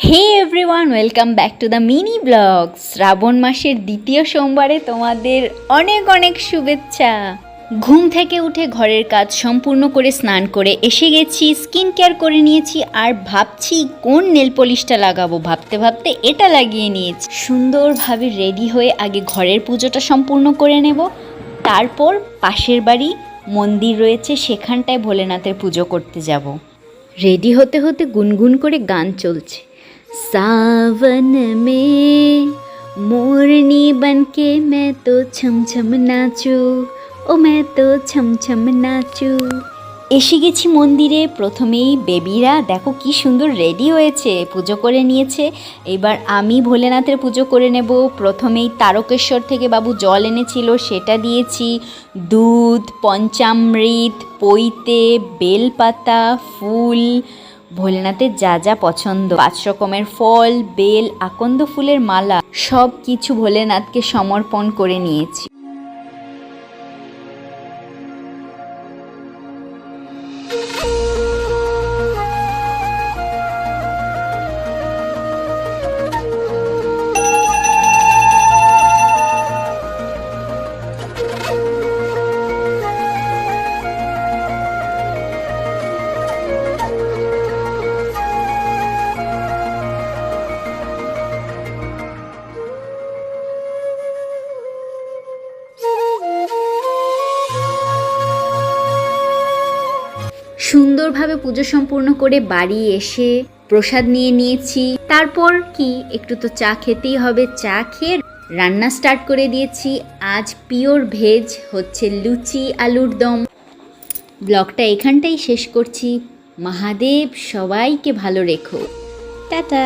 Hey everyone, welcome back to the mini blog. Shraban মাসের দ্বিতীয় সোমবারে তোমাদের অনেক অনেক শুভেচ্ছা। ঘুম থেকে উঠে ঘরের কাজ সম্পূর্ণ করে স্নান করে এসে গেছি, স্কিন কেয়ার করে নিয়েছি আর ভাবছি কোন নেল পলিশটা লাগাবো। ভাবতে ভাবতে এটা লাগিয়ে নিয়েছি। সুন্দরভাবে রেডি হয়ে আগে ঘরের পুজোটা সম্পূর্ণ করে নেব, তারপর পাশের বাড়ি মন্দির রয়েছে, সেখানটায় ভোলেনাথের পুজো করতে যাব। রেডি হতে হতে গুনগুন করে গান চলছে। सावन में मोरनी बनके मैं तो छम छम नाचू, ও मैं तो छम छम नाचू। এসে গেছি মন্দিরে। প্রথমেই বেবিরা দেখো কি সুন্দর রেডি হয়েছে, পুজো করে নিয়েছে। এবার আমি ভোলেনাথের পুজো করে নেব। প্রথমেই তারকেশ্বর থেকে বাবু জল এনেছিল, সেটা দিয়েছি। দুধ, পঞ্চামৃত, পৈতে, বেলপাতা, ফুল, ভোলেনাথের যা যা পছন্দ, 5 রকমের ফল, বেল, আকন্দ ফুলের মালা, সব কিছু ভোলেনাথকে সমর্পণ করে নিয়েছি। সুন্দরভাবে পুজো সম্পূর্ণ করে বাড়ি এসে প্রসাদ নিয়ে নিয়েছি। তারপর কি একটু তো চা খেতেই হবে। চা খেয়ে রান্না স্টার্ট করে দিয়েছি। আজ পিওর ভেজ হচ্ছে লুচি আলুর দম। ব্লগটা এখানটাই শেষ করছি। মহাদেব সবাইকে ভালো রেখো। টাটা।